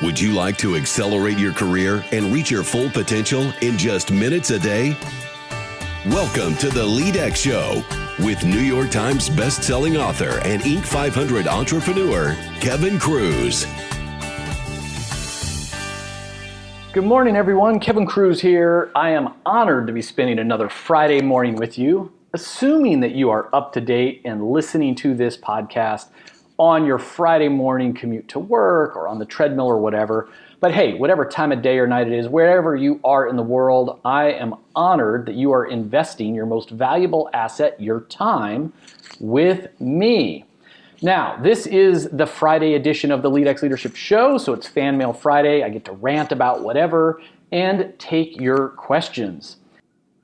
Would you like to accelerate your career and reach your full potential in just minutes a day? Welcome to the LEADx Show with New York Times best-selling author and Inc. 500 entrepreneur, Kevin Kruse. Good morning, everyone. Kevin Kruse here. I am honored to be spending another Friday morning with you, assuming that you are up to date and listening to this podcast on your Friday morning commute to work or on the treadmill or whatever. But hey, whatever time of day or night it is, wherever you are in the world, I am honored that you are investing your most valuable asset, your time, with me. Now, this is the Friday edition of the LEADx Leadership Show, so it's Fan Mail Friday. I get to rant about whatever and take your questions.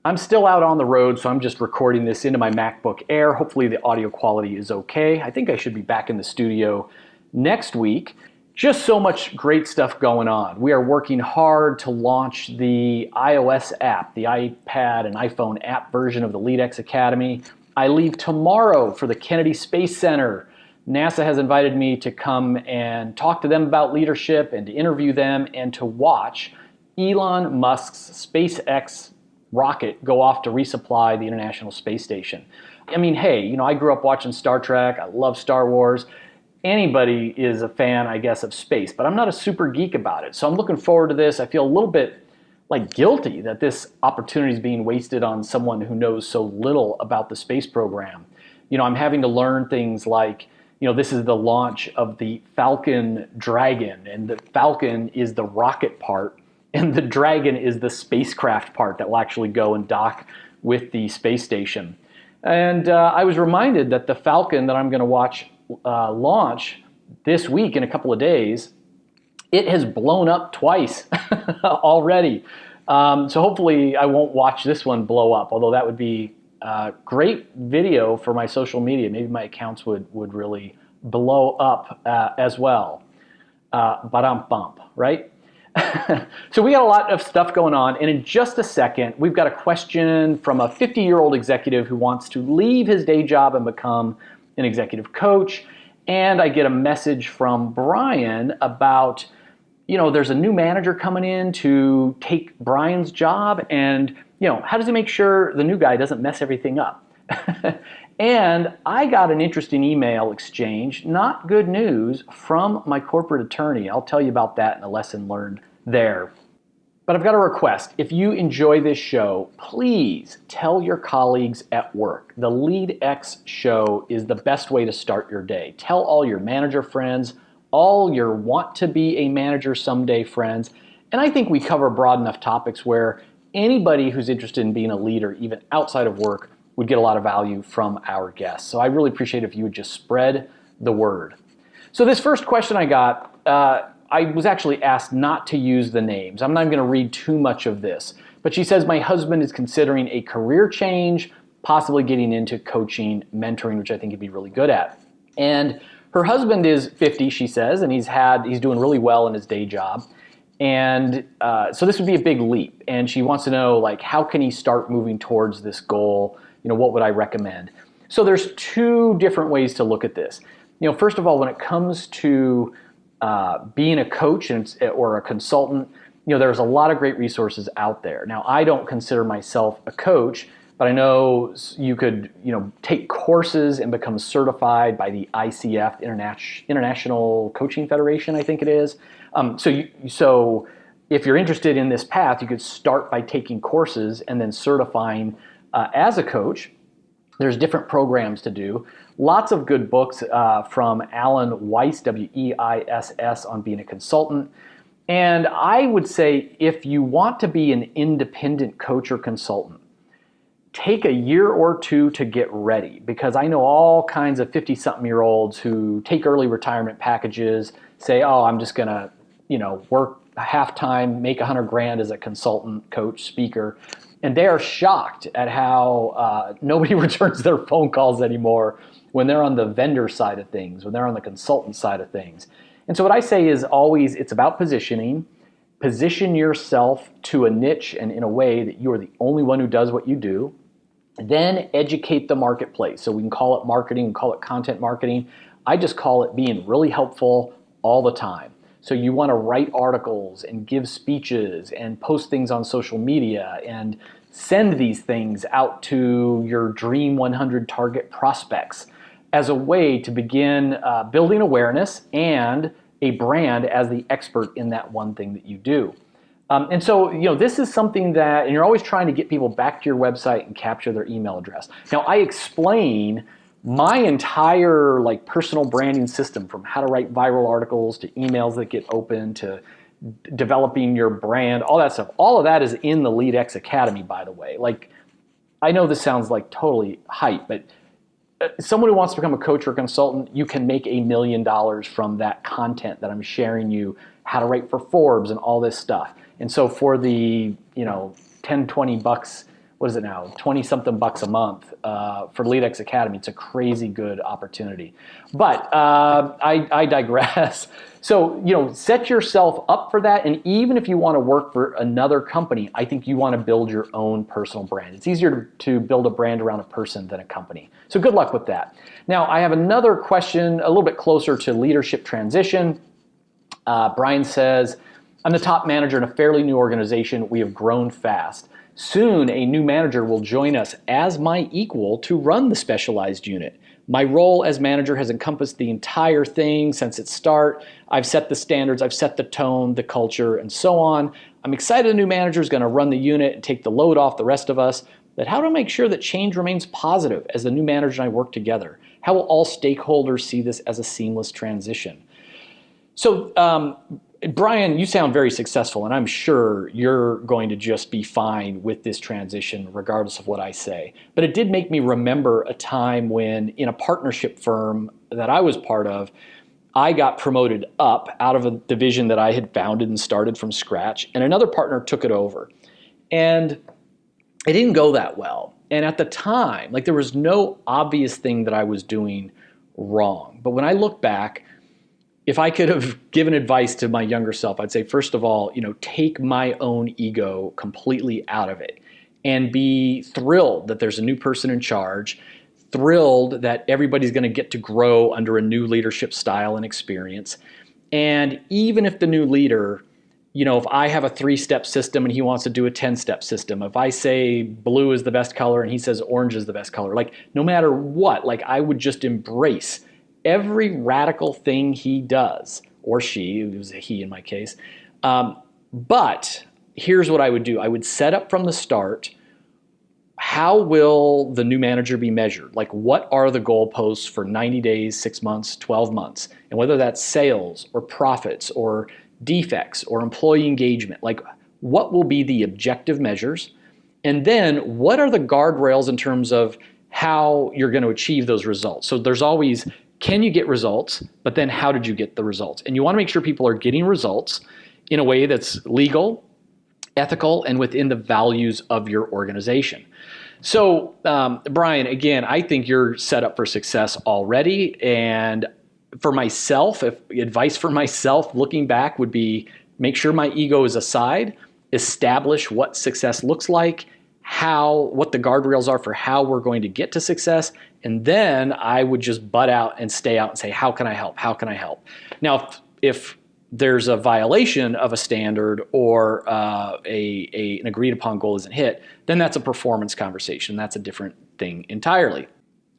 I'm still out on the road, so I'm just recording this into my MacBook Air. Hopefully the audio quality is okay. I think I should be back in the studio next week. Just so much great stuff going on. We are working hard to launch the iOS app, the iPad and iPhone app version of the LEADx Academy. I leave tomorrow for the Kennedy Space Center. NASA has invited me to come and talk to them about leadership and to interview them and to watch Elon Musk's SpaceX rocket go off to resupply the International Space Station. I mean, hey, I grew up watching Star Trek. I love Star Wars. Anybody is a fan, I guess, of space, but I'm not a super geek about it. So I'm looking forward to this. I feel a little bit guilty that this opportunity is being wasted on someone who knows so little about the space program. I'm having to learn things like, this is the launch of the Falcon Dragon, and the Falcon is the rocket part, and the Dragon is the spacecraft part that will actually go and dock with the space station. And I was reminded that the Falcon that I'm going to watch launch this week in a couple of days, it has blown up twice already. So hopefully I won't watch this one blow up, although that would be great video for my social media. Maybe my accounts would really blow up as well. Ba-dum-bump, right? So we got a lot of stuff going on, and in just a second, we've got a question from a 50-year-old executive who wants to leave his day job and become an executive coach. And I get a message from Brian about, there's a new manager coming in to take Brian's job, and, how does he make sure the new guy doesn't mess everything up? And I got an interesting email exchange, not good news, from my corporate attorney. I'll tell you about that in a lesson learned there. But I've got a request. If you enjoy this show, please tell your colleagues at work. The LEADx Show is the best way to start your day. Tell all your manager friends, all your want to be a manager someday friends. And I think we cover broad enough topics where anybody who's interested in being a leader, even outside of work, would get a lot of value from our guests. So I really appreciate if you would just spread the word. So this first question I got, I was actually asked not to use the names. I'm not even going to read too much of this. But she says, my husband is considering a career change, possibly getting into coaching, mentoring, which I think he'd be really good at. And her husband is 50, she says, and he's doing really well in his day job. And so this would be a big leap. And she wants to know, how can he start moving towards this goal? What would I recommend? So there's two different ways to look at this. First of all, when it comes to being a coach or a consultant, there's a lot of great resources out there. Now, I don't consider myself a coach, but I know you could, take courses and become certified by the ICF, International Coaching Federation, I think it is. So if you're interested in this path, you could start by taking courses and then certifying as a coach. There's different programs to do. Lots of good books from Alan Weiss, W-E-I-S-S, on being a consultant. And I would say if you want to be an independent coach or consultant, take a year or two to get ready, because I know all kinds of 50-something-year-olds who take early retirement packages, say, I'm just going to, work half-time, make $100,000 as a consultant, coach, speaker. And they are shocked at how nobody returns their phone calls anymore when they're on the vendor side of things, when they're on the consultant side of things. And so what I say is always, it's about positioning. Position yourself to a niche and in a way that you are the only one who does what you do. Then educate the marketplace. So we can call it marketing, we can call it content marketing. I just call it being really helpful all the time. So you want to write articles and give speeches and post things on social media and send these things out to your Dream 100 target prospects as a way to begin building awareness and a brand as the expert in that one thing that you do. And so, this is something that, and you're always trying to get people back to your website and capture their email address. Now, I explain my entire personal branding system, from how to write viral articles to emails that get open to developing your brand, all that stuff. All of that is in the LEADx Academy, by the way. I know this sounds like totally hype, but someone who wants to become a coach or a consultant, you can make $1 million from that content that I'm sharing you, how to write for Forbes and all this stuff. And so for the, 10, 20 bucks, what is it now? 20 something bucks a month for LEADx Academy. It's a crazy good opportunity. But I digress. So, set yourself up for that. And even if you want to work for another company, I think you want to build your own personal brand. It's easier to build a brand around a person than a company. So good luck with that. Now, I have another question a little bit closer to leadership transition. Brian says, I'm the top manager in a fairly new organization. We have grown fast. Soon, a new manager will join us as my equal to run the specialized unit. My role as manager has encompassed the entire thing since its start. I've set the standards, I've set the tone, the culture, and so on. I'm excited the new manager is going to run the unit and take the load off the rest of us. But how to make sure that change remains positive as the new manager and I work together? How will all stakeholders see this as a seamless transition? So, Brian, you sound very successful, and I'm sure you're going to just be fine with this transition regardless of what I say. But it did make me remember a time when, in a partnership firm that I was part of, I got promoted up out of a division that I had founded and started from scratch, and another partner took it over. And it didn't go that well. And at the time, there was no obvious thing that I was doing wrong. But when I look back, if I could have given advice to my younger self, I'd say, first of all, take my own ego completely out of it and be thrilled that there's a new person in charge, thrilled that everybody's going to get to grow under a new leadership style and experience. And even if the new leader, if I have a 3-step system and he wants to do a 10-step system, if I say blue is the best color and he says orange is the best color, no matter what, I would just embrace every radical thing he does, or she, it was a he in my case. But here's what I would do. I would set up from the start, how will the new manager be measured? What are the goalposts for 90 days, 6 months, 12 months? And whether that's sales or profits or defects or employee engagement, what will be the objective measures? And then what are the guardrails in terms of how you're going to achieve those results? So there's always, can you get results? But then how did you get the results? And you want to make sure people are getting results in a way that's legal, ethical, and within the values of your organization. So, Brian, again, I think you're set up for success already. And for myself, advice for myself looking back would be, make sure my ego is aside, establish what success looks like, what the guardrails are for how we're going to get to success. And then I would just butt out and stay out and say, how can I help? How can I help? Now, if there's a violation of a standard or an agreed upon goal isn't hit, then that's a performance conversation. That's a different thing entirely.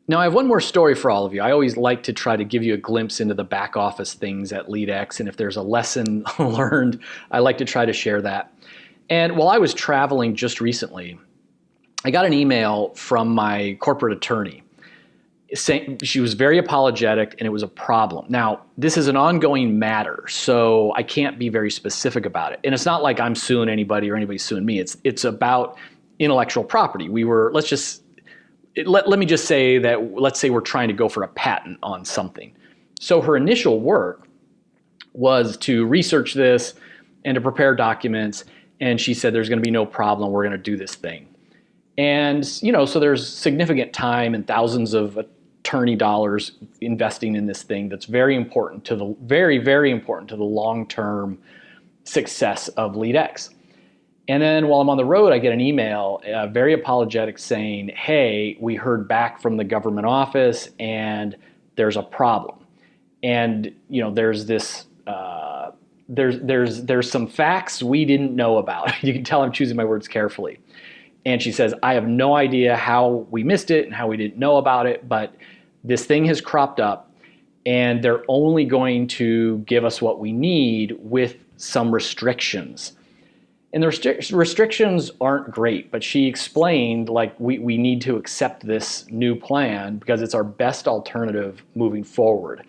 Now, I have one more story for all of you. I always like to try to give you a glimpse into the back office things at LEADx. And if there's a lesson learned, I like to try to share that. And while I was traveling just recently, I got an email from my corporate attorney saying she was very apologetic and it was a problem. Now, this is an ongoing matter, so I can't be very specific about it. And it's not like I'm suing anybody or anybody's suing me. It's about intellectual property. Let me just say that, let's say we're trying to go for a patent on something. So her initial work was to research this and to prepare documents. And she said, there's going to be no problem. We're going to do this thing. And, so there's significant time and thousands of attorney dollars investing in this thing that's very important to the very important to the long-term success of LEADx. And then while I'm on the road, I get an email, very apologetic, saying, hey, we heard back from the government office and there's a problem. And, there's this there's some facts we didn't know about. You can tell I'm choosing my words carefully. And she says, I have no idea how we missed it and how we didn't know about it, but this thing has cropped up and they're only going to give us what we need with some restrictions. And the restrictions aren't great, but she explained like we need to accept this new plan because it's our best alternative moving forward.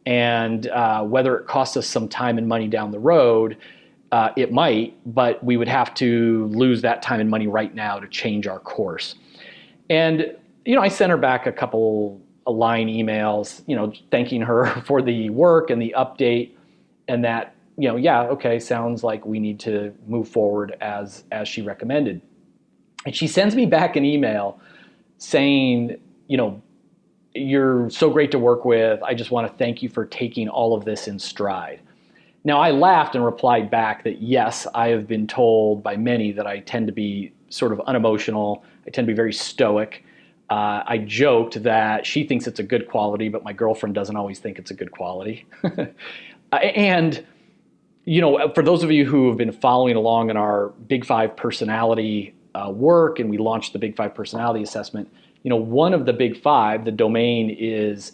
And whether it costs us some time and money down the road, it might, but we would have to lose that time and money right now to change our course. And, I sent her back a couple line emails, thanking her for the work and the update and that, okay, sounds like we need to move forward as she recommended. And she sends me back an email saying, you're so great to work with. I just want to thank you for taking all of this in stride. Now, I laughed and replied back that yes, I have been told by many that I tend to be sort of unemotional. I tend to be very stoic. I joked that she thinks it's a good quality, but my girlfriend doesn't always think it's a good quality. And, for those of you who have been following along in our Big Five personality work, and we launched the Big Five personality assessment, one of the Big Five, the domain is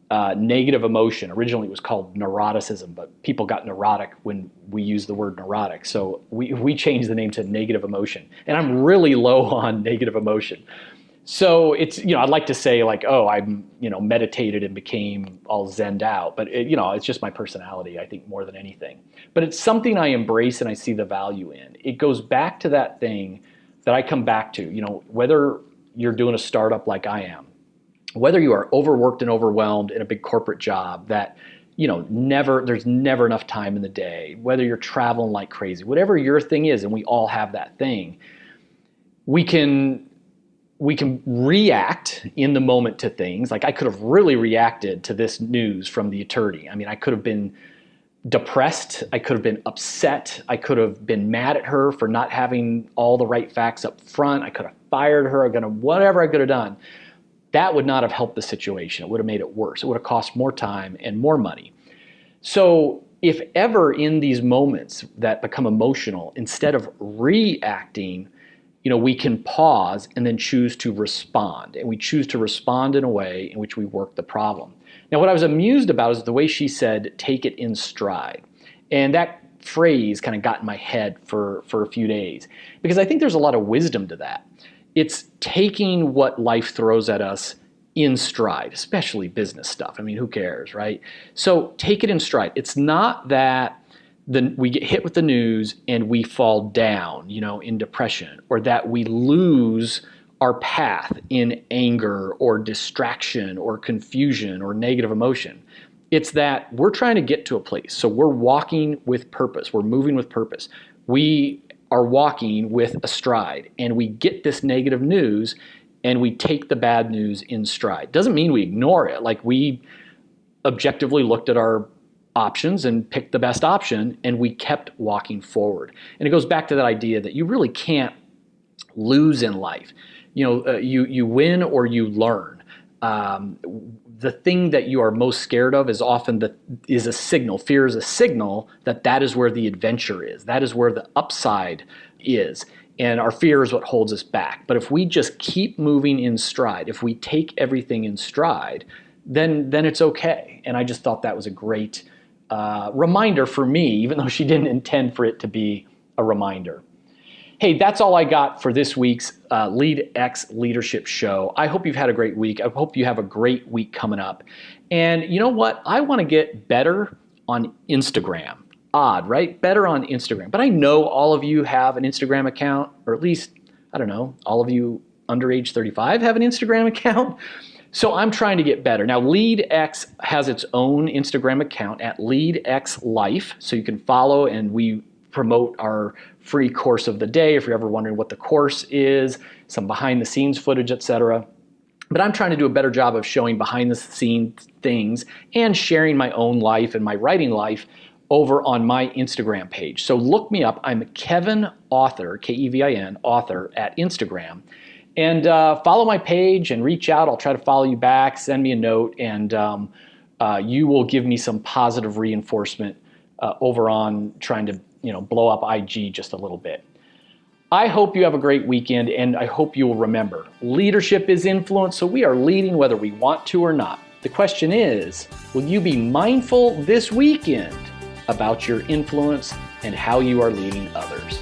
negative emotion. Originally it was called neuroticism, but people got neurotic when we used the word neurotic. So we changed the name to negative emotion. And I'm really low on negative emotion. So it's, I'd like to say like, oh, I'm, meditated and became all zenned out, but it's just my personality, I think, more than anything. But it's something I embrace and I see the value in. It goes back to that thing that I come back to, whether you're doing a startup like I am, whether you are overworked and overwhelmed in a big corporate job that, there's never enough time in the day, whether you're traveling like crazy, whatever your thing is, and we all have that thing, we can react in the moment to things. Like I could have really reacted to this news from the attorney. I mean, I could have been depressed. I could have been upset. I could have been mad at her for not having all the right facts up front. I could have fired her. Whatever I could have done. That would not have helped the situation. It would have made it worse. It would have cost more time and more money. So if ever in these moments that become emotional, instead of reacting, we can pause and then choose to respond. And we choose to respond in a way in which we work the problem. Now, what I was amused about is the way she said, take it in stride. And that phrase kind of got in my head for a few days, because I think there's a lot of wisdom to that. It's taking what life throws at us in stride, especially business stuff. I mean, who cares, right? So take it in stride. It's not that we get hit with the news and we fall down, in depression, or that we lose our path in anger or distraction or confusion or negative emotion. It's that we're trying to get to a place. So we're walking with purpose. We're moving with purpose. We are walking with a stride, and we get this negative news and we take the bad news in stride. Doesn't mean we ignore it. Like we objectively looked at our options and picked the best option, and we kept walking forward. And it goes back to that idea that you really can't lose in life. You win or you learn. The thing that you are most scared of is often is a signal. Fear is a signal that is where the adventure is. That is where the upside is. And our fear is what holds us back. But if we just keep moving in stride, if we take everything in stride, then it's okay. And I just thought that was a great reminder for me, even though she didn't intend for it to be a reminder. Hey, that's all I got for this week's LEADx Leadership Show. I hope you've had a great week. I hope you have a great week coming up. And you know what? I want to get better on Instagram. Odd, right? Better on Instagram. But I know all of you have an Instagram account, or at least, I don't know, all of you under age 35 have an Instagram account. So I'm trying to get better. Now, LEADx has its own Instagram account at LEADx Life, so you can follow, and we promote our free course of the day if you're ever wondering what the course is, some behind the scenes footage, etc. But I'm trying to do a better job of showing behind the scenes things and sharing my own life and my writing life over on my Instagram page. So look me up. I'm Kevin Author, Kevin Author at Instagram. And follow my page and reach out. I'll try to follow you back, send me a note, and you will give me some positive reinforcement over on trying to blow up IG just a little bit. I hope you have a great weekend, and I hope you will remember, leadership is influence, so we are leading whether we want to or not. The question is, will you be mindful this weekend about your influence and how you are leading others?